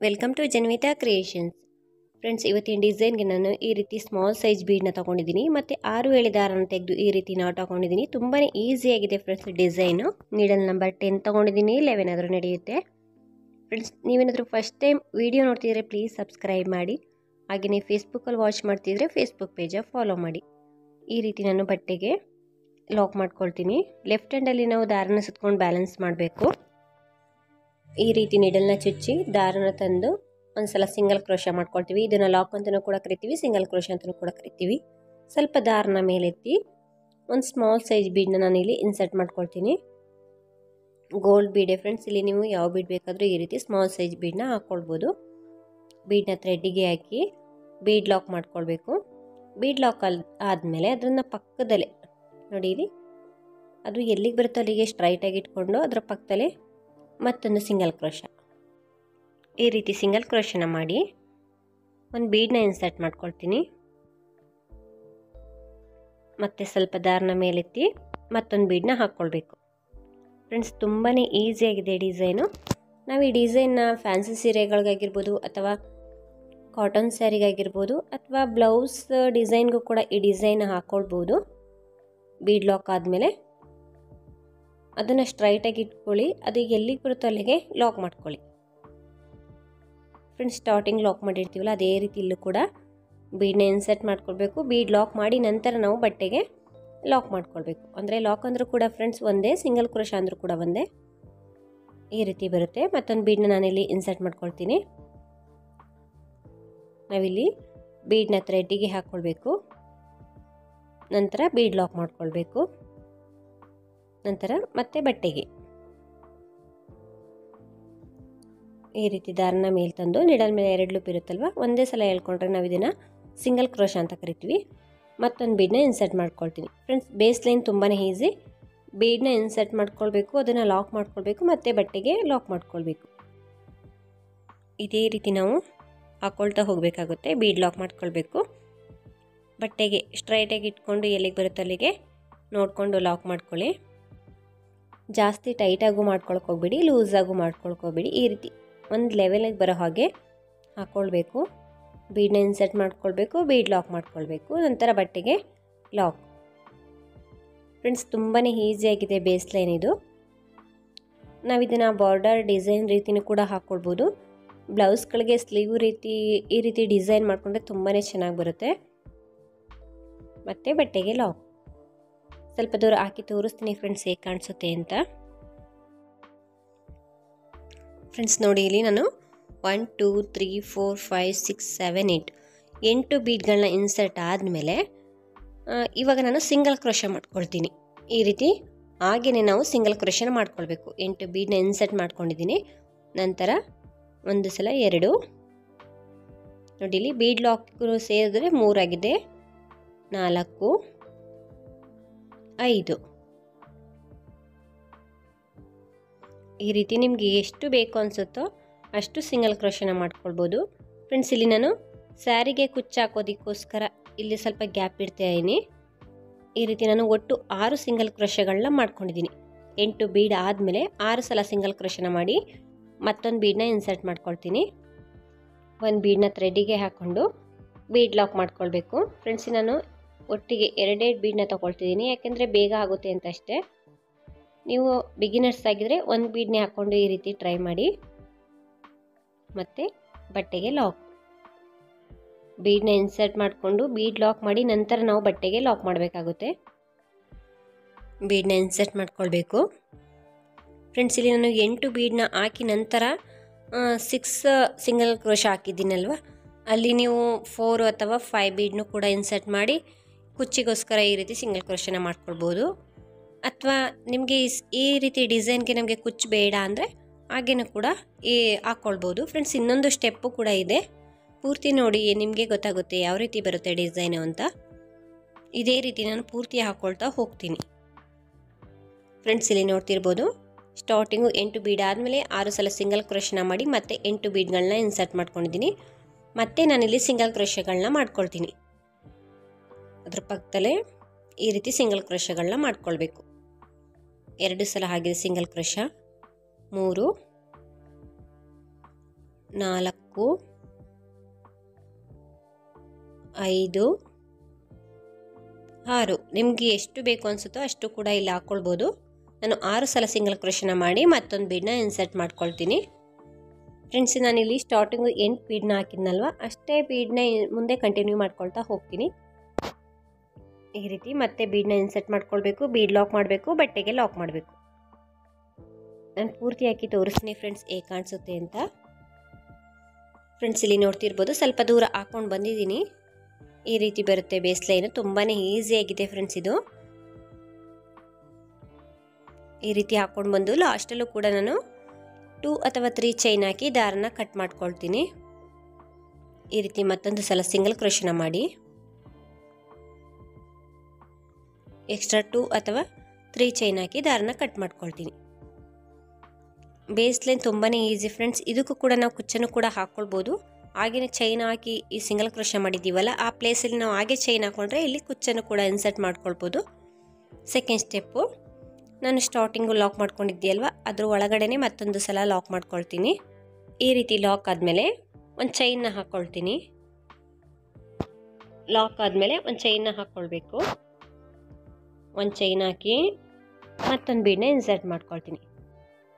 Welcome to Janvitha creations. Friends, ಇವತ್ತಿನ ಡಿಸೈನ್ಗೆ ನಾನು ಈ ರೀತಿ ಸ್ಮಾಲ್ ಸೈಜ್ ಬೀಡ್ನ ತೊಗೊಂಡಿದ್ದೀನಿ ಮತ್ತು 6 ಎಳೆ ದಾರನ ತೆಗೆದು ಈ ರೀತಿ ನಾಟ್ ಹಾಕೊಂಡಿದ್ದೀನಿ. ತುಂಬಾ ಈಸಿಯಾಗಿದೆ ಫ್ರೆಂಡ್ಸ್ ಡಿಸೈನು. ನೀಡಲ್ ನಂಬರ್ 10 ತೊಗೊಂಡಿದ್ದೀನಿ, 11 ಆದರೂ ನಡೆಯುತ್ತೆ. ಫ್ರೆಂಡ್ಸ್, ನೀವೇನಾದರೂ ಫಸ್ಟ್ ಟೈಮ್ ವಿಡಿಯೋ ನೋಡ್ತಿದ್ರೆ ಪ್ಲೀಸ್ ಸಬ್ಸ್ಕ್ರೈಬ್ ಮಾಡಿ. ಹಾಗೆಯೇ ಫೇಸ್ಬುಕ್ಕಲ್ಲಿ ವಾಚ್ ಮಾಡ್ತಿದ್ರೆ ಫೇಸ್ಬುಕ್ ಪೇಜ ಫಾಲೋ ಮಾಡಿ. ಈ ರೀತಿ ನಾನು ಬಟ್ಟೆಗೆ ಲಾಕ್ ಮಾಡ್ಕೊಳ್ತೀನಿ. ಲೆಫ್ಟ್ ಹ್ಯಾಂಡಲ್ಲಿ ನಾವು ದಾರನ ಸುತ್ಕೊಂಡು ಬ್ಯಾಲೆನ್ಸ್ ಮಾಡಬೇಕು. ಈ ರೀತಿ ನೀಡಲ್ನ ಚುಚ್ಚಿ ದಾರನ ತಂದು ಒಂದ್ಸಲ ಸಿಂಗಲ್ ಕ್ರೋಶ ಮಾಡ್ಕೊಳ್ತೀವಿ. ಇದನ್ನು ಲಾಕ್ ಅಂತಲೂ ಕೂಡ ಕರಿತೀವಿ, ಸಿಂಗಲ್ ಕ್ರೋಶ ಅಂತಲೂ ಕೂಡ ಕರಿತೀವಿ. ಸ್ವಲ್ಪ ದಾರನ ಮೇಲೆತ್ತಿ ಒಂದು ಸ್ಮಾಲ್ ಸೈಜ್ ಬೀಡನ್ನ ನಾನಿಲ್ಲಿ ಇನ್ಸರ್ಟ್ ಮಾಡ್ಕೊಳ್ತೀನಿ. ಗೋಲ್ಡ್ ಬೀಡೆ ಫ್ರೆಂಡ್ಸ್, ಇಲ್ಲಿ ನೀವು ಯಾವ ಬೀಡ್ ಬೇಕಾದರೂ ಈ ರೀತಿ ಸ್ಮಾಲ್ ಸೈಜ್ ಬೀಡನ್ನ ಹಾಕ್ಕೊಳ್ಬೋದು. ಬೀಡನ್ನ ಥ್ರೆಡ್ಡಿಗೆ ಹಾಕಿ ಬೀಡ್ ಲಾಕ್ ಮಾಡ್ಕೊಳ್ಬೇಕು. ಬೀಡ್ ಲಾಕ್ ಆದಮೇಲೆ ಅದನ್ನು ಪಕ್ಕದಲ್ಲೇ ನೋಡಿ, ಇಲ್ಲಿ ಅದು ಎಲ್ಲಿಗೆ ಬರುತ್ತೋ ಅಲ್ಲಿಗೆ ಸ್ಟ್ರೈಟಾಗಿ ಇಟ್ಕೊಂಡು ಅದರ ಪಕ್ಕದಲ್ಲೇ ಮತ್ತೊಂದು ಸಿಂಗಲ್ ಕ್ರೋಶ. ಈ ರೀತಿ ಸಿಂಗಲ್ ಕ್ರೋಶನ ಮಾಡಿ ಒಂದು ಬೀಡನ್ನ ಇನ್ಸರ್ಟ್ ಮಾಡ್ಕೊಳ್ತೀನಿ. ಮತ್ತೆ ಸ್ವಲ್ಪ ದಾರನ ಮೇಲೆತ್ತಿ ಮತ್ತೊಂದು ಬೀಡನ್ನ ಹಾಕ್ಕೊಳ್ಬೇಕು. ಫ್ರೆಂಡ್ಸ್, ತುಂಬಾ ಈಸಿಯಾಗಿದೆ ಡಿಸೈನು. ನಾವು ಈ ಡಿಸೈನ್ನ ಫ್ಯಾನ್ಸಿ ಸೀರೆಗಳಿಗಾಗಿರ್ಬೋದು ಅಥವಾ ಕಾಟನ್ ಸ್ಯಾರಿಗಾಗಿರ್ಬೋದು ಅಥವಾ ಬ್ಲೌಸ್ ಡಿಸೈನ್ಗೂ ಕೂಡ ಈ ಡಿಸೈನ್ ಹಾಕ್ಕೊಳ್ಬೋದು. ಬೀಡ್ ಲಾಕ್ ಆದಮೇಲೆ ಅದನ್ನು ಸ್ಟ್ರೈಟಾಗಿ ಇಟ್ಕೊಳ್ಳಿ. ಅದು ಎಲ್ಲಿಗೆ ಬರುತ್ತೋ ಅಲ್ಲಿಗೆ ಲಾಕ್ ಮಾಡ್ಕೊಳ್ಳಿ. ಫ್ರೆಂಡ್ಸ್, ಸ್ಟಾರ್ಟಿಂಗ್ ಲಾಕ್ ಮಾಡಿರ್ತೀವಲ್ಲ ಅದೇ ರೀತಿ ಇಲ್ಲೂ ಕೂಡ ಬೀಡನ್ನ ಇನ್ಸರ್ಟ್ ಮಾಡ್ಕೊಳ್ಬೇಕು. ಬೀಡ್ ಲಾಕ್ ಮಾಡಿ ನಂತರ ನಾವು ಬಟ್ಟೆಗೆ ಲಾಕ್ ಮಾಡ್ಕೊಳ್ಬೇಕು. ಅಂದರೆ ಲಾಕ್ ಅಂದರೂ ಕೂಡ ಫ್ರೆಂಡ್ಸ್ ಒಂದೇ, ಸಿಂಗಲ್ ಕ್ರೋಶ ಅಂದರೂ ಕೂಡ ಒಂದೇ. ಈ ರೀತಿ ಬರುತ್ತೆ. ಮತ್ತೊಂದು ಬೀಡನ್ನ ನಾನಿಲ್ಲಿ ಇನ್ಸರ್ಟ್ ಮಾಡ್ಕೊಳ್ತೀನಿ. ನಾವಿಲ್ಲಿ ಬೀಡನ್ನ ಥ್ರೆಡ್ಡಿಗೆ ಹಾಕ್ಕೊಳ್ಬೇಕು. ನಂತರ ಬೀಡ್ ಲಾಕ್ ಮಾಡ್ಕೊಳ್ಬೇಕು. ನಂತರ ಮತ್ತೆ ಬಟ್ಟೆಗೆ ಈ ರೀತಿ ದಾರನ ಮೇಲೆ ತಂದು ನಿಡಲ್ ಮೇಲೆ 2 ಲೂಪ್ ಇರುತ್ತಲ್ವ, ಒಂದೇ ಸಲ ಹೇಳ್ಕೊಂಡ್ರೆ ನಾವು ಇದನ್ನು ಸಿಂಗಲ್ ಕ್ರೋಶ ಅಂತ ಕರಿತೀವಿ. ಮತ್ತೊಂದು ಬೀಡನ್ನ ಇನ್ಸರ್ಟ್ ಮಾಡ್ಕೊಳ್ತೀನಿ. ಫ್ರೆಂಡ್ಸ್, ಬೇಸ್ ಲೈನ್ ತುಂಬಾ ಈಸಿ. ಬೀಡನ್ನ ಇನ್ಸರ್ಟ್ ಮಾಡ್ಕೊಳ್ಬೇಕು, ಅದನ್ನು ಲಾಕ್ ಮಾಡ್ಕೊಳ್ಬೇಕು, ಮತ್ತು ಬಟ್ಟೆಗೆ ಲಾಕ್ ಮಾಡ್ಕೊಳ್ಬೇಕು. ಇದೇ ರೀತಿ ನಾವು ಹಾಕ್ಕೊಳ್ತಾ ಹೋಗಬೇಕಾಗುತ್ತೆ. ಬೀಡ್ ಲಾಕ್ ಮಾಡ್ಕೊಳ್ಬೇಕು. ಬಟ್ಟೆಗೆ ಸ್ಟ್ರೈಟಾಗಿ ಇಟ್ಕೊಂಡು ಎಲ್ಲಿಗೆ ಬರುತ್ತೋ ಅಲ್ಲಿಗೆ ನೋಡಿಕೊಂಡು ಲಾಕ್ ಮಾಡ್ಕೊಳ್ಳಿ. ಜಾಸ್ತಿ ಟೈಟಾಗೂ ಮಾಡ್ಕೊಳಕ್ಕೆ ಹೋಗ್ಬೇಡಿ, ಲೂಸಾಗೂ ಮಾಡ್ಕೊಳಕ್ಕೆ ಹೋಗ್ಬೇಡಿ. ಈ ರೀತಿ ಒಂದು ಲೆವೆಲಿಗೆ ಬರೋ ಹಾಗೆ ಹಾಕ್ಕೊಳ್ಬೇಕು. ಬೀಡನ್ನ ಇನ್ಸರ್ಟ್ ಮಾಡ್ಕೊಳ್ಬೇಕು, ಬೀಡ್ ಲಾಕ್ ಮಾಡ್ಕೊಳ್ಬೇಕು, ನಂತರ ಬಟ್ಟೆಗೆ ಲಾಕ್. ಫ್ರೆಂಡ್ಸ್, ತುಂಬಾ ಈಸಿಯಾಗಿದೆ ಬೇಸ್ ಲೈನ್ ಇದು. ನಾವಿದನ್ನು ಬಾರ್ಡರ್ ಡಿಸೈನ್ ರೀತಿಯೂ ಕೂಡ ಹಾಕ್ಕೊಳ್ಬೋದು. ಬ್ಲೌಸ್ಗಳಿಗೆ ಸ್ಲೀವ್ ರೀತಿ ಈ ರೀತಿ ಡಿಸೈನ್ ಮಾಡಿಕೊಂಡ್ರೆ ತುಂಬಾ ಚೆನ್ನಾಗಿ ಬರುತ್ತೆ. ಮತ್ತು ಬಟ್ಟೆಗೆ ಲಾಕ್. ಸ್ವಲ್ಪ ದೂರ ಹಾಕಿ ತೋರಿಸ್ತೀನಿ ಫ್ರೆಂಡ್ಸ್ ಹೇಗೆ ಕಾಣಿಸುತ್ತೆ ಅಂತ. ಫ್ರೆಂಡ್ಸ್, ನೋಡಿ, ಇಲ್ಲಿ ನಾನು 1 2 3 4 5 6 7 8 ಬೀಡ್ಗಳನ್ನ ಇನ್ಸರ್ಟ್ ಆದಮೇಲೆ ಇವಾಗ ನಾನು ಸಿಂಗಲ್ ಕ್ರೋಶ ಮಾಡ್ಕೊಳ್ತೀನಿ. ಈ ರೀತಿ ಹಾಗೆಯೇ ನಾವು ಸಿಂಗಲ್ ಕ್ರೋಶನ ಮಾಡ್ಕೊಳ್ಬೇಕು. 8 ಬೀಡನ್ನ ಇನ್ಸರ್ಟ್ ಮಾಡ್ಕೊಂಡಿದ್ದೀನಿ. ನಂತರ ಒಂದು ಸಲ 2 ನೋಡಿ, ಇಲ್ಲಿ ಬೀಡ್ ಲಾಕ್ ಸೇರಿದ್ರೆ 3 ಆಗಿದೆ. 4 5 ಈ ರೀತಿ ನಿಮಗೆ ಎಷ್ಟು ಬೇಕು ಅನಿಸುತ್ತೋ ಅಷ್ಟು ಸಿಂಗಲ್ ಕ್ರೋಶನ ಮಾಡ್ಕೊಳ್ಬೋದು. ಫ್ರೆಂಡ್ಸ್, ಇಲ್ಲಿ ನಾನು ಸ್ಯಾರಿಗೆ ಕುಚ್ಚು ಹಾಕೋದಕ್ಕೋಸ್ಕರ ಇಲ್ಲಿ ಸ್ವಲ್ಪ ಗ್ಯಾಪ್ ಇಡ್ತಾ ಇದ್ದೀನಿ. ಈ ರೀತಿ ನಾನು ಒಟ್ಟು 6 ಸಿಂಗಲ್ ಕ್ರೋಶಗಳನ್ನ ಮಾಡ್ಕೊಂಡಿದ್ದೀನಿ. 8 ಬೀಡ್ ಆದಮೇಲೆ 6 ಸಲ ಸಿಂಗಲ್ ಕ್ರೋಶನ ಮಾಡಿ ಮತ್ತೊಂದು ಬೀಡನ್ನ ಇನ್ಸರ್ಟ್ ಮಾಡ್ಕೊಳ್ತೀನಿ. ಒಂದು ಬೀಡನ್ನ ಥ್ರೆಡ್ಡಿಗೆ ಹಾಕ್ಕೊಂಡು ಬೀಡ್ ಲಾಕ್ ಮಾಡ್ಕೊಳ್ಬೇಕು. ಫ್ರೆಂಡ್ಸ್, ನಾನು ಒಟ್ಟಿಗೆ 2 ಬೀಡನ್ನ ತೊಗೊಳ್ತಿದ್ದೀನಿ, ಯಾಕೆಂದರೆ ಬೇಗ ಆಗುತ್ತೆ ಅಂತ ಅಷ್ಟೇ. ನೀವು ಬಿಗಿನರ್ಸ್ ಆಗಿದ್ರೆ ಒಂದು ಬೀಡನ್ನೇ ಹಾಕ್ಕೊಂಡು ಈ ರೀತಿ ಟ್ರೈ ಮಾಡಿ. ಮತ್ತು ಬಟ್ಟೆಗೆ ಲಾಕ್. ಬೀಡನ್ನ ಇನ್ಸರ್ಟ್ ಮಾಡಿಕೊಂಡು ಬೀಡ್ ಲಾಕ್ ಮಾಡಿ ನಂತರ ನಾವು ಬಟ್ಟೆಗೆ ಲಾಕ್ ಮಾಡಬೇಕಾಗುತ್ತೆ. ಬೀಡನ್ನ ಇನ್ಸರ್ಟ್ ಮಾಡ್ಕೊಳ್ಬೇಕು. ಫ್ರೆಂಡ್ಸ್, ಇಲ್ಲಿ ನಾನು 8 ಬೀಡನ್ನ ಹಾಕಿ ನಂತರ 6 ಸಿಂಗಲ್ ಕ್ರೋಶ ಹಾಕಿದ್ದೀನಲ್ವ, ಅಲ್ಲಿ ನೀವು 4 ಅಥವಾ 5 ಬೀಡನ್ನು ಕೂಡ ಇನ್ಸರ್ಟ್ ಮಾಡಿ ಕುಚ್ಚಿಗೋಸ್ಕರ ಈ ರೀತಿ ಸಿಂಗಲ್ ಕ್ರೋಶನ ಮಾಡ್ಕೊಳ್ಬೋದು. ಅಥವಾ ನಿಮಗೆ ಈ ರೀತಿ ಡಿಸೈನ್ಗೆ ನಮಗೆ ಕುಚ್ಚು ಬೇಡ ಅಂದರೆ ಹಾಗೇನೂ ಕೂಡ ಹಾಕ್ಕೊಳ್ಬೋದು. ಫ್ರೆಂಡ್ಸ್, ಇನ್ನೊಂದು ಸ್ಟೆಪ್ಪು ಕೂಡ ಇದೆ, ಪೂರ್ತಿ ನೋಡಿ ನಿಮಗೆ ಗೊತ್ತಾಗುತ್ತೆ ಯಾವ ರೀತಿ ಬರುತ್ತೆ ಡಿಸೈನು ಅಂತ. ಇದೇ ರೀತಿ ನಾನು ಪೂರ್ತಿ ಹಾಕ್ಕೊಳ್ತಾ ಹೋಗ್ತೀನಿ. ಫ್ರೆಂಡ್ಸ್, ಇಲ್ಲಿ ನೋಡ್ತಿರ್ಬೋದು, ಸ್ಟಾರ್ಟಿಂಗು 8 ಬೀಡ್ ಆದಮೇಲೆ 6 ಸಲ ಸಿಂಗಲ್ ಕ್ರೋಶನ ಮಾಡಿ ಮತ್ತೆ 8 ಬೀಡ್ಗಳನ್ನ ಇನ್ಸರ್ಟ್ ಮಾಡ್ಕೊಂಡಿದ್ದೀನಿ. ಮತ್ತೆ ನಾನಿಲ್ಲಿ ಸಿಂಗಲ್ ಕ್ರೋಶಗಳನ್ನ ಮಾಡ್ಕೊಳ್ತೀನಿ. ಅದ್ರ ಪಕ್ಕದಲ್ಲೇ ಈ ರೀತಿ ಸಿಂಗಲ್ ಕ್ರೋಶಗಳನ್ನ ಮಾಡ್ಕೊಳ್ಬೇಕು. 2 ಸಲ ಆಗಿದೆ ಸಿಂಗಲ್ ಕ್ರೋಶ. 3 4 5 6 ನಿಮಗೆ ಎಷ್ಟು ಬೇಕು ಅನಿಸುತ್ತೋ ಅಷ್ಟು ಕೂಡ ಇಲ್ಲಿ ಹಾಕ್ಕೊಳ್ಬೋದು. ನಾನು 6 ಸಲ ಸಿಂಗಲ್ ಕ್ರೋಶನ ಮಾಡಿ ಮತ್ತೊಂದು ಬೀಡನ್ನ ಇನ್ಸರ್ಟ್ ಮಾಡ್ಕೊಳ್ತೀನಿ. ಫ್ರೆಂಡ್ಸ್ ನಾನಿಲ್ಲಿ ಸ್ಟಾರ್ಟಿಂಗು 8 ಬೀಡನ್ನ ಹಾಕಿದ್ನಲ್ವ, ಅಷ್ಟೇ ಬೀಡನ್ನ ಮುಂದೆ ಕಂಟಿನ್ಯೂ ಮಾಡ್ಕೊಳ್ತಾ ಹೋಗ್ತೀನಿ. ಈ ರೀತಿ ಮತ್ತೆ ಬೀಡನ್ನ ಇನ್ಸರ್ಟ್ ಮಾಡ್ಕೊಳ್ಬೇಕು, ಬೀಡ್ ಲಾಕ್ ಮಾಡಬೇಕು, ಬಟ್ಟೆಗೆ ಲಾಕ್ ಮಾಡಬೇಕು. ನಾನು ಪೂರ್ತಿ ಹಾಕಿ ತೋರಿಸ್ತೀನಿ ಫ್ರೆಂಡ್ಸ್ ಹೇಗೆ ಕಾಣಿಸುತ್ತೆ ಅಂತ. ಫ್ರೆಂಡ್ಸ್ ಇಲ್ಲಿ ನೋಡ್ತಿರ್ಬೋದು, ಸ್ವಲ್ಪ ದೂರ ಹಾಕ್ಕೊಂಡು ಬಂದಿದ್ದೀನಿ. ಈ ರೀತಿ ಬರುತ್ತೆ ಬೇಸ್ ಲೈನು. ತುಂಬಾ ಈಸಿಯಾಗಿದೆ ಫ್ರೆಂಡ್ಸ್ ಇದು. ಈ ರೀತಿ ಹಾಕ್ಕೊಂಡು ಬಂದು ಲಾಸ್ಟಲ್ಲೂ ಕೂಡ ನಾನು 2 ಅಥವಾ 3 ಚೈನ್ ಹಾಕಿ ದಾರನ ಕಟ್ ಮಾಡ್ಕೊಳ್ತೀನಿ. ಈ ರೀತಿ ಮತ್ತೊಂದು ಸಲ ಸಿಂಗಲ್ ಕ್ರೋಶನ ಮಾಡಿ ಎಕ್ಸ್ಟ್ರಾ 2 ಅಥವಾ 3 ಚೈನ್ ಹಾಕಿ ದಾರನ ಕಟ್ ಮಾಡ್ಕೊಳ್ತೀನಿ. ಬೇಸ್ ಲೈನ್ ತುಂಬಾ ಈಸಿ ಫ್ರೆಂಡ್ಸ್. ಇದಕ್ಕೂ ಕೂಡ ನಾವು ಕುಚ್ಚನ್ನು ಕೂಡ ಹಾಕ್ಕೊಳ್ಬೋದು. ಹಾಗೆಯೇ ಚೈನ್ ಹಾಕಿ ಈ ಸಿಂಗಲ್ ಕ್ರೋಶ ಮಾಡಿದ್ದೀವಲ್ಲ, ಆ ಪ್ಲೇಸಲ್ಲಿ ನಾವು ಹಾಗೆ ಚೈನ್ ಹಾಕ್ಕೊಂಡ್ರೆ ಇಲ್ಲಿ ಕುಚ್ಚನ್ನು ಕೂಡ ಇನ್ಸರ್ಟ್ ಮಾಡ್ಕೊಳ್ಬೋದು. ಸೆಕೆಂಡ್ ಸ್ಟೆಪ್ಪು, ನಾನು ಸ್ಟಾರ್ಟಿಂಗು ಲಾಕ್ ಮಾಡ್ಕೊಂಡಿದ್ದೀಯಲ್ವ, ಅದ್ರ ಒಳಗಡೆ ಮತ್ತೊಂದು ಸಲ ಲಾಕ್ ಮಾಡ್ಕೊಳ್ತೀನಿ. ಈ ರೀತಿ ಲಾಕ್ ಆದಮೇಲೆ ಒಂದು ಚೈನ್ನ ಹಾಕ್ಕೊಳ್ತೀನಿ. ಲಾಕ್ ಆದಮೇಲೆ ಒಂದು ಚೈನ್ನ ಹಾಕ್ಕೊಳ್ಬೇಕು. ಒಂದು ಚೈನ್ ಹಾಕಿ ಮತ್ತೊಂದು ಬೀಡನ್ನ ಇನ್ಸರ್ಟ್ ಮಾಡ್ಕೊಳ್ತೀನಿ.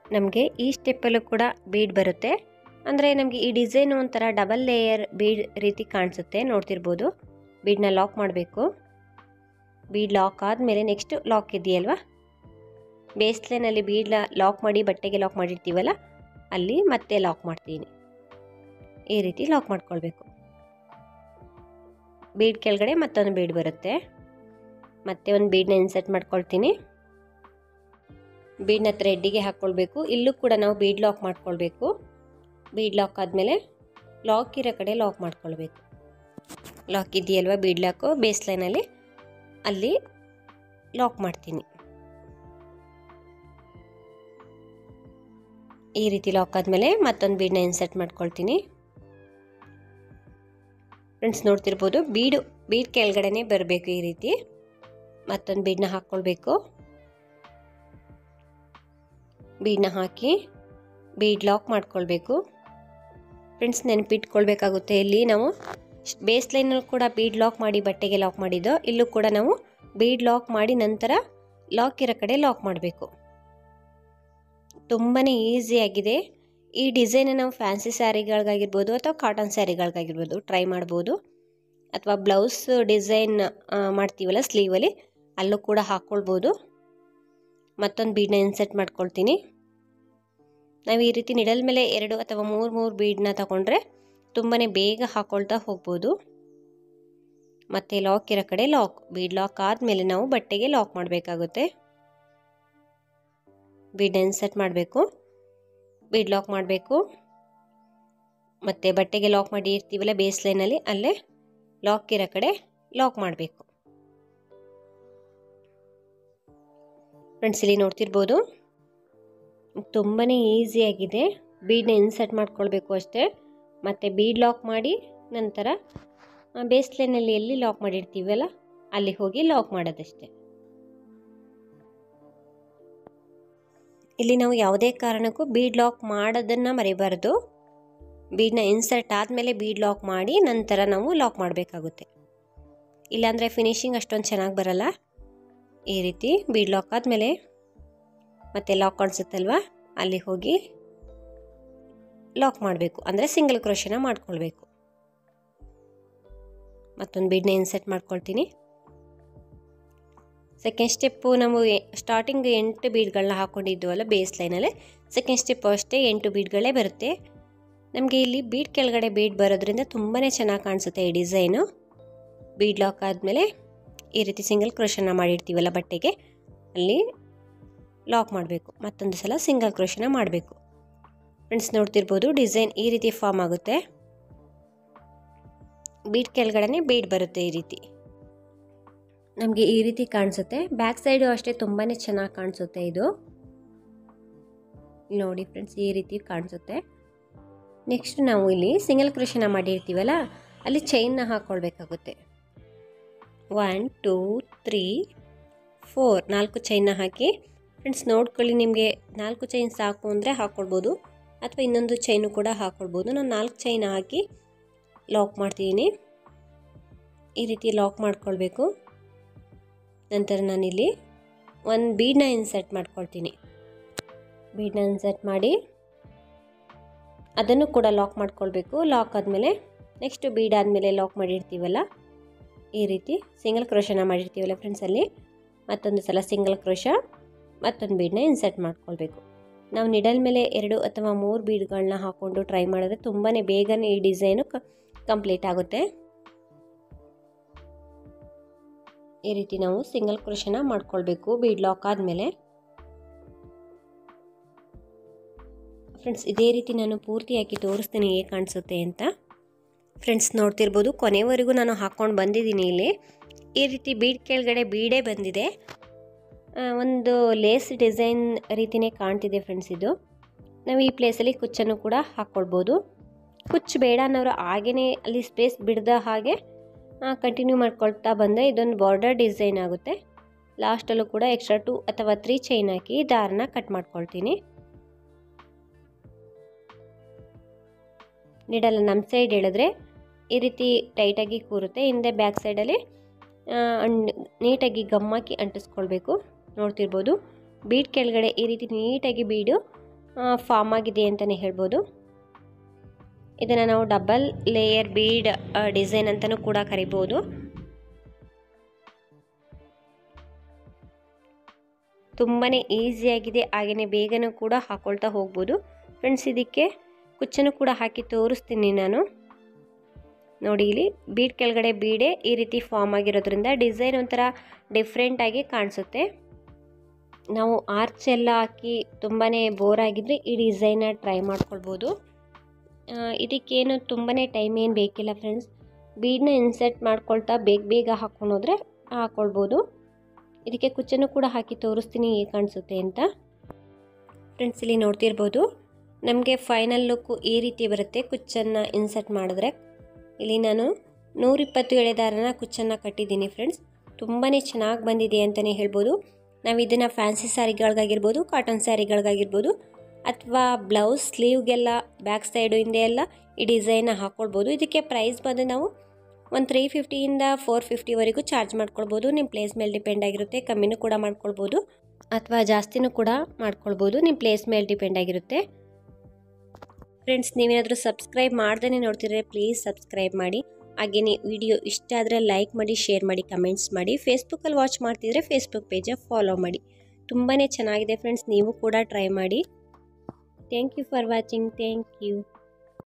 ನಮಗೆ ಈ ಸ್ಟೆಪ್ಪಲ್ಲೂ ಕೂಡ ಬೀಡ್ ಬರುತ್ತೆ. ಅಂದರೆ ನಮಗೆ ಈ ಡಿಸೈನು ಒಂಥರ ಡಬಲ್ ಲೇಯರ್ ಬೀಡ್ ರೀತಿ ಕಾಣಿಸುತ್ತೆ, ನೋಡ್ತಿರ್ಬೋದು. ಬೀಡನ್ನ ಲಾಕ್ ಮಾಡಬೇಕು. ಬೀಡ್ ಲಾಕ್ ಆದಮೇಲೆ ನೆಕ್ಸ್ಟ್ ಲಾಕ್ ಇದೆಯಲ್ವ, ಬೇಸ್ ಲೈನಲ್ಲಿ ಬೀಡ್ ಲಾಕ್ ಮಾಡಿ ಬಟ್ಟೆಗೆ ಲಾಕ್ ಮಾಡಿರ್ತೀವಲ್ಲ, ಅಲ್ಲಿ ಮತ್ತೆ ಲಾಕ್ ಮಾಡ್ತೀನಿ. ಈ ರೀತಿ ಲಾಕ್ ಮಾಡ್ಕೊಳ್ಬೇಕು. ಬೀಡ್ ಕೆಳಗಡೆ ಮತ್ತೊಂದು ಬೀಡ್ ಬರುತ್ತೆ. ಮತ್ತೆ ಒಂದು ಬೀಡನ್ನ ಇನ್ಸರ್ಟ್ ಮಾಡ್ಕೊಳ್ತೀನಿ. ಬೀಡನ್ನ ಥ್ರೆಡ್ಡಿಗೆ ಹಾಕ್ಕೊಳ್ಬೇಕು. ಇಲ್ಲೂ ಕೂಡ ನಾವು ಬೀಡ್ ಲಾಕ್ ಮಾಡ್ಕೊಳ್ಬೇಕು. ಬೀಡ್ ಲಾಕ್ ಆದಮೇಲೆ ಲಾಕ್ ಇರೋ ಕಡೆ ಲಾಕ್ ಮಾಡ್ಕೊಳ್ಬೇಕು. ಲಾಕ್ ಇದೆಯಲ್ವ ಬೀಡ್ ಲಾಕು ಬೇಸ್ ಲೈನಲ್ಲಿ, ಅಲ್ಲಿ ಲಾಕ್ ಮಾಡ್ತೀನಿ. ಈ ರೀತಿ ಲಾಕ್ ಆದಮೇಲೆ ಮತ್ತೊಂದು ಬೀಡನ್ನ ಇನ್ಸರ್ಟ್ ಮಾಡ್ಕೊಳ್ತೀನಿ. ಫ್ರೆಂಡ್ಸ್ ನೋಡ್ತಿರ್ಬೋದು, ಬೀಡ್ ಕೆಳಗಡೆನೇ ಬರಬೇಕು. ಈ ರೀತಿ ಮತ್ತೊಂದು ಬೀಡನ್ನ ಹಾಕ್ಕೊಳ್ಬೇಕು. ಬೀಡನ್ನ ಹಾಕಿ ಬೀಡ್ ಲಾಕ್ ಮಾಡ್ಕೊಳ್ಬೇಕು. ಫ್ರೆಂಡ್ಸ್ ನೆನಪಿಟ್ಕೊಳ್ಬೇಕಾಗುತ್ತೆ, ಇಲ್ಲಿ ನಾವು ಬೇಸ್ ಲೈನಲ್ಲಿ ಕೂಡ ಬೀಡ್ ಲಾಕ್ ಮಾಡಿ ಬಟ್ಟೆಗೆ ಲಾಕ್ ಮಾಡಿದ್ದೋ, ಇಲ್ಲೂ ಕೂಡ ನಾವು ಬೀಡ್ ಲಾಕ್ ಮಾಡಿ ನಂತರ ಲಾಕ್ ಇರೋ ಕಡೆ ಲಾಕ್ ಮಾಡಬೇಕು. ತುಂಬಾ ಈಸಿಯಾಗಿದೆ. ಈ ಡಿಸೈನ್ ನಾವು ಫ್ಯಾನ್ಸಿ ಸ್ಯಾರಿಗಳಿಗಾಗಿರ್ಬೋದು ಅಥವಾ ಕಾಟನ್ ಸ್ಯಾರಿಗಳಿಗಾಗಿರ್ಬೋದು ಟ್ರೈ ಮಾಡ್ಬೋದು. ಅಥವಾ ಬ್ಲೌಸ್ ಡಿಸೈನ್ ಮಾಡ್ತೀವಲ್ಲ ಸ್ಲೀವಲ್ಲಿ, ಅಲ್ಲೂ ಕೂಡ ಹಾಕ್ಕೊಳ್ಬೋದು. ಮತ್ತೊಂದು ಬೀಡನ್ನ ಇನ್ಸರ್ಟ್ ಮಾಡ್ಕೊಳ್ತೀನಿ. ನಾವು ಈ ರೀತಿ ನಿಡಲ್ ಮೇಲೆ 2 ಅಥವಾ 3 ಬೀಡನ್ನ ತಗೊಂಡ್ರೆ ತುಂಬಾ ಬೇಗ ಹಾಕ್ಕೊಳ್ತಾ ಹೋಗ್ಬೋದು. ಮತ್ತು ಲಾಕ್ ಇರೋ ಕಡೆ ಲಾಕ್. ಬೀಡ್ ಲಾಕ್ ಆದಮೇಲೆ ನಾವು ಬಟ್ಟೆಗೆ ಲಾಕ್ ಮಾಡಬೇಕಾಗುತ್ತೆ. ಬೀಡನ್ನ ಇನ್ಸರ್ಟ್ ಮಾಡಬೇಕು, ಬೀಡ್ ಲಾಕ್ ಮಾಡಬೇಕು. ಮತ್ತು ಬಟ್ಟೆಗೆ ಲಾಕ್ ಮಾಡಿ ಇರ್ತೀವಲ್ಲ ಬೇಸ್ ಲೈನಲ್ಲಿ, ಅಲ್ಲೇ ಲಾಕ್ ಇರೋ ಕಡೆ ಲಾಕ್ ಮಾಡಬೇಕು. ಫ್ರೆಂಡ್ಸ್ ಇಲ್ಲಿ ನೋಡ್ತಿರ್ಬೋದು, ತುಂಬಾ ಈಸಿಯಾಗಿದೆ. ಬೀಡನ್ನ ಇನ್ಸರ್ಟ್ ಮಾಡ್ಕೊಳ್ಬೇಕು ಅಷ್ಟೇ. ಮತ್ತು ಬೀಡ್ ಲಾಕ್ ಮಾಡಿ ನಂತರ ಬೇಸ್ ಲೈನಲ್ಲಿ ಎಲ್ಲಿ ಲಾಕ್ ಮಾಡಿರ್ತೀವಲ್ಲ ಅಲ್ಲಿ ಹೋಗಿ ಲಾಕ್ ಮಾಡೋದಷ್ಟೇ. ಇಲ್ಲಿ ನಾವು ಯಾವುದೇ ಕಾರಣಕ್ಕೂ ಬೀಡ್ ಲಾಕ್ ಮಾಡೋದನ್ನು ಮರಿಬಾರ್ದು. ಬೀಡನ್ನ ಇನ್ಸರ್ಟ್ ಆದಮೇಲೆ ಬೀಡ್ ಲಾಕ್ ಮಾಡಿ ನಂತರ ನಾವು ಲಾಕ್ ಮಾಡಬೇಕಾಗುತ್ತೆ. ಇಲ್ಲಾಂದರೆ ಫಿನಿಶಿಂಗ್ ಅಷ್ಟೊಂದು ಚೆನ್ನಾಗಿ ಬರಲ್ಲ. ಈ ರೀತಿ ಬೀಡ್ ಲಾಕ್ ಆದಮೇಲೆ ಮತ್ತೆ ಲಾಕ್ ಕಾಣಿಸುತ್ತಲ್ವ, ಅಲ್ಲಿ ಹೋಗಿ ಲಾಕ್ ಮಾಡಬೇಕು. ಅಂದರೆ ಸಿಂಗಲ್ ಕ್ರೋಶನ ಮಾಡ್ಕೊಳ್ಬೇಕು. ಮತ್ತೊಂದು ಬೀಡನ್ನ ಇನ್ಸರ್ಟ್ ಮಾಡ್ಕೊಳ್ತೀನಿ. ಸೆಕೆಂಡ್ ಸ್ಟೆಪ್ಪು ನಾವು ಸ್ಟಾರ್ಟಿಂಗ್ 8 ಬೀಡ್ಗಳನ್ನ ಹಾಕ್ಕೊಂಡಿದ್ದೀವಲ್ಲ ಬೇಸ್ ಲೈನಲ್ಲಿ, ಸೆಕೆಂಡ್ ಸ್ಟೆಪ್ಪು ಅಷ್ಟೇ 8 ಬೀಡ್ಗಳೇ ಬರುತ್ತೆ. ನಮಗೆ ಇಲ್ಲಿ ಬೀಡ್ ಕೆಳಗಡೆ ಬೀಡ್ ಬರೋದ್ರಿಂದ ತುಂಬಾ ಚೆನ್ನಾಗಿ ಕಾಣಿಸುತ್ತೆ ಈ ಡಿಸೈನು. ಬೀಡ್ ಲಾಕ್ ಆದಮೇಲೆ ಈ ರೀತಿ ಸಿಂಗಲ್ ಕ್ರೋಶನ ಮಾಡಿರ್ತೀವಲ್ಲ ಬಟ್ಟೆಗೆ, ಅಲ್ಲಿ ಲಾಕ್ ಮಾಡಬೇಕು. ಮತ್ತೊಂದು ಸಲ ಸಿಂಗಲ್ ಕ್ರೋಶನ ಮಾಡಬೇಕು. ಫ್ರೆಂಡ್ಸ್ ನೋಡ್ತಿರ್ಬೋದು, ಡಿಸೈನ್ ಈ ರೀತಿ ಫಾರ್ಮ್ ಆಗುತ್ತೆ. ಬೀಡ್ ಕೆಳಗಡೆ ಬೀಡ್ ಬರುತ್ತೆ. ಈ ರೀತಿ ನಮಗೆ ಈ ರೀತಿ ಕಾಣಿಸುತ್ತೆ. ಬ್ಯಾಕ್ ಸೈಡು ಅಷ್ಟೇ ತುಂಬಾ ಚೆನ್ನಾಗಿ ಕಾಣಿಸುತ್ತೆ. ಇದು ನೋಡಿ ಫ್ರೆಂಡ್ಸ್, ಈ ರೀತಿ ಕಾಣಿಸುತ್ತೆ. ನೆಕ್ಸ್ಟ್ ನಾವು ಇಲ್ಲಿ ಸಿಂಗಲ್ ಕ್ರೋಶನ ಮಾಡಿರ್ತೀವಲ್ಲ, ಅಲ್ಲಿ ಚೈನ್ನ ಹಾಕ್ಕೊಳ್ಬೇಕಾಗುತ್ತೆ. 1 2 3 4 4 ಚೈನ್ನ ಹಾಕಿ ಫ್ರೆಂಡ್ಸ್ ನೋಡ್ಕೊಳ್ಳಿ. ನಿಮಗೆ 4 ಚೈನ್ ಸಾಕು ಅಂದರೆ ಹಾಕ್ಕೊಳ್ಬೋದು. ಅಥವಾ ಇನ್ನೊಂದು ಚೈನು ಕೂಡ ಹಾಕ್ಕೊಳ್ಬೋದು. ನಾನು 4 ಚೈನ್ ಹಾಕಿ ಲಾಕ್ ಮಾಡ್ತಿದ್ದೀನಿ. ಈ ರೀತಿ ಲಾಕ್ ಮಾಡ್ಕೊಳ್ಬೇಕು. ನಂತರ ನಾನಿಲ್ಲಿ ಒಂದು ಬೀಡನ್ನ ಇನ್ಸರ್ಟ್ ಮಾಡ್ಕೊಳ್ತೀನಿ. ಬೀಡನ್ನ ಇನ್ಸರ್ಟ್ ಮಾಡಿ ಅದನ್ನು ಕೂಡ ಲಾಕ್ ಮಾಡ್ಕೊಳ್ಬೇಕು. ಲಾಕ್ ಆದಮೇಲೆ ನೆಕ್ಸ್ಟ್ ಬೀಡ್ ಆದಮೇಲೆ ಲಾಕ್ ಮಾಡಿರ್ತೀವಲ್ಲ, ಈ ರೀತಿ ಸಿಂಗಲ್ ಕ್ರೋಶನ ಮಾಡಿರ್ತೀವಲ್ಲ ಫ್ರೆಂಡ್ಸ್, ಅಲ್ಲಿ ಮತ್ತೊಂದು ಸಲ ಸಿಂಗಲ್ ಕ್ರೋಶ ಮತ್ತೊಂದು ಬೀಡನ್ನ ಇನ್ಸರ್ಟ್ ಮಾಡ್ಕೊಳ್ಬೇಕು. ನಾವು ನಿಡಲ್ ಮೇಲೆ 2 ಅಥವಾ 3 ಬೀಡ್ಗಳನ್ನ ಹಾಕ್ಕೊಂಡು ಟ್ರೈ ಮಾಡಿದ್ರೆ ತುಂಬಾ ಬೇಗನೆ ಈ ಡಿಸೈನು ಕಂಪ್ಲೀಟ್ ಆಗುತ್ತೆ. ಈ ರೀತಿ ನಾವು ಸಿಂಗಲ್ ಕ್ರೋಶನ ಮಾಡ್ಕೊಳ್ಬೇಕು ಬೀಡ್ ಲಾಕ್ ಆದಮೇಲೆ. ಫ್ರೆಂಡ್ಸ್, ಇದೇ ರೀತಿ ನಾನು ಪೂರ್ತಿಯಾಗಿ ತೋರಿಸ್ತೀನಿ ಹೇಗೆ ಕಾಣಿಸುತ್ತೆ ಅಂತ. ಫ್ರೆಂಡ್ಸ್, ನೋಡ್ತಿರ್ಬೋದು ಕೊನೆವರೆಗೂ ನಾನು ಹಾಕ್ಕೊಂಡು ಬಂದಿದ್ದೀನಿ. ಇಲ್ಲಿ ಈ ರೀತಿ ಬೀಡ್ ಕೆಳಗಡೆ ಬೀಡೇ ಬಂದಿದೆ. ಒಂದು ಲೇಸ್ ಡಿಸೈನ್ ರೀತಿಯೇ ಕಾಣ್ತಿದೆ ಫ್ರೆಂಡ್ಸ್. ಇದು ನಾವು ಈ ಪ್ಲೇಸಲ್ಲಿ ಕುಚ್ಚನ್ನು ಕೂಡ ಹಾಕ್ಕೊಳ್ಬೋದು. ಕುಚ್ಚು ಬೇಡ ಅನ್ನೋರು ಹಾಗೇ ಅಲ್ಲಿ ಸ್ಪೇಸ್ ಬಿಡದ ಹಾಗೆ ಕಂಟಿನ್ಯೂ ಮಾಡ್ಕೊಳ್ತಾ ಬಂದರೆ ಇದೊಂದು ಬಾರ್ಡರ್ ಡಿಸೈನ್ ಆಗುತ್ತೆ. ಲಾಸ್ಟಲ್ಲೂ ಕೂಡ ಎಕ್ಸ್ಟ್ರಾ 2 ಅಥವಾ 3 ಚೈನ್ ಹಾಕಿ ದಾರನ ಕಟ್ ಮಾಡ್ಕೊಳ್ತೀನಿ. ನೀಡಲ್ಲ ನಮ್ಮ ಸೈಡ್ ಎಳೆದ್ರೆ ಈ ರೀತಿ ಟೈಟಾಗಿ ಕೂರುತ್ತೆ. ಹಿಂದೆ ಬ್ಯಾಕ್ ಸೈಡಲ್ಲಿ ನೀಟಾಗಿ ಗಮ್ಮಾಕಿ ಅಂಟಿಸ್ಕೊಳ್ಬೇಕು. ನೋಡ್ತಿರ್ಬೋದು ಬೀಡ್ ಕೆಳಗಡೆ ಈ ರೀತಿ ನೀಟಾಗಿ ಬೀಡು ಫಾರ್ಮ್ ಆಗಿದೆ ಅಂತಲೇ ಹೇಳ್ಬೋದು. ಇದನ್ನು ನಾವು ಡಬಲ್ ಲೇಯರ್ ಬೀಡ್ ಡಿಸೈನ್ ಅಂತಲೂ ಕೂಡ ಕರಿಬೋದು. ತುಂಬಾ ಈಸಿಯಾಗಿದೆ, ಹಾಗೆಯೇ ಬೇಗನೂ ಕೂಡ ಹಾಕ್ಕೊಳ್ತಾ ಹೋಗ್ಬೋದು. ಫ್ರೆಂಡ್ಸ್, ಇದಕ್ಕೆ ಕುಚ್ಚನ್ನು ಕೂಡ ಹಾಕಿ ತೋರಿಸ್ತೀನಿ ನಾನು. ನೋಡಿ, ಇಲ್ಲಿ ಬೀಡ್ ಕೆಳಗಡೆ ಬೀಡೆ ಈ ರೀತಿ ಫಾರ್ಮ್ ಆಗಿರೋದ್ರಿಂದ ಡಿಸೈನ್ ಒಂಥರ ಡಿಫ್ರೆಂಟಾಗಿ ಕಾಣಿಸುತ್ತೆ. ನಾವು ಆರ್ಚ್ ಎಲ್ಲ ಹಾಕಿ ತುಂಬಾ ಬೋರ್ ಆಗಿದ್ರೆ ಈ ಡಿಸೈನ್ನ ಟ್ರೈ ಮಾಡ್ಕೊಳ್ಬೋದು. ಇದಕ್ಕೇನು ತುಂಬಾ ಟೈಮ್ ಏನು ಬೇಕಿಲ್ಲ ಫ್ರೆಂಡ್ಸ್. ಬೀಡನ್ನ ಇನ್ಸರ್ಟ್ ಮಾಡ್ಕೊಳ್ತಾ ಬೇಗ ಹಾಕ್ಕೊಂಡೋದ್ರೆ ಹಾಕ್ಕೊಳ್ಬೋದು. ಇದಕ್ಕೆ ಕುಚ್ಚನ್ನು ಕೂಡ ಹಾಕಿ ತೋರಿಸ್ತೀನಿ ಹೇಗೆ ಕಾಣಿಸುತ್ತೆ ಅಂತ. ಫ್ರೆಂಡ್ಸ್, ಇಲ್ಲಿ ನೋಡ್ತಿರ್ಬೋದು ನಮಗೆ ಫೈನಲ್ ಲುಕ್ಕು ಈ ರೀತಿ ಬರುತ್ತೆ ಕುಚ್ಚನ್ನು ಇನ್ಸರ್ಟ್ ಮಾಡಿದ್ರೆ. ಇಲ್ಲಿ ನಾನು 120 ಎಳೆದಾರನ ಕುಚ್ಚನ್ನು ಕಟ್ಟಿದ್ದೀನಿ ಫ್ರೆಂಡ್ಸ್. ತುಂಬಾ ಚೆನ್ನಾಗಿ ಬಂದಿದೆ ಅಂತಲೇ ಹೇಳ್ಬೋದು. ನಾವು ಇದನ್ನು ಫ್ಯಾನ್ಸಿ ಸ್ಯಾರಿಗಳಿಗಾಗಿರ್ಬೋದು, ಕಾಟನ್ ಸ್ಯಾರಿಗಳಿಗಾಗಿರ್ಬೋದು, ಅಥವಾ ಬ್ಲೌಸ್ ಸ್ಲೀವ್ಗೆಲ್ಲ ಬ್ಯಾಕ್ ಸೈಡು ಹಿಂದೆ ಎಲ್ಲ ಈ ಡಿಸೈನ್ನ ಹಾಕ್ಕೊಳ್ಬೋದು. ಇದಕ್ಕೆ ಪ್ರೈಸ್ ಬಂದು ನಾವು ಒಂದು 350ಇಂದ 450ವರೆಗೂ ಚಾರ್ಜ್ ಮಾಡ್ಕೊಳ್ಬೋದು. ನಿಮ್ಮ ಪ್ಲೇಸ್ ಮೇಲೆ ಡಿಪೆಂಡ್ ಆಗಿರುತ್ತೆ. ಕಮ್ಮಿನೂ ಕೂಡ ಮಾಡ್ಕೊಳ್ಬೋದು ಅಥವಾ ಜಾಸ್ತಿನೂ ಕೂಡ ಮಾಡ್ಕೊಳ್ಬೋದು. ನಿಮ್ಮ ಪ್ಲೇಸ್ ಮೇಲೆ ಡಿಪೆಂಡ್ ಆಗಿರುತ್ತೆ. ಫ್ರೆಂಡ್ಸ್, ನೀವೇನಾದರೂ ಸಬ್ಸ್ಕ್ರೈಬ್ ಮಾಡ್ದೇ ನೋಡ್ತಿದ್ರೆ ಪ್ಲೀಸ್ ಸಬ್ಸ್ಕ್ರೈಬ್ ಮಾಡಿ. ಹಾಗೆಯೇ ವಿಡಿಯೋ ಇಷ್ಟ ಆದರೆ ಲೈಕ್ ಮಾಡಿ, ಶೇರ್ ಮಾಡಿ, ಕಮೆಂಟ್ಸ್ ಮಾಡಿ. ಫೇಸ್ಬುಕ್ಕಲ್ಲಿ ವಾಚ್ ಮಾಡ್ತಿದ್ರೆ ಫೇಸ್ಬುಕ್ ಪೇಜ ಫಾಲೋ ಮಾಡಿ. ತುಂಬಾ ಚೆನ್ನಾಗಿದೆ ಫ್ರೆಂಡ್ಸ್, ನೀವು ಕೂಡ ಟ್ರೈ ಮಾಡಿ. Thank you for watching. Thank you.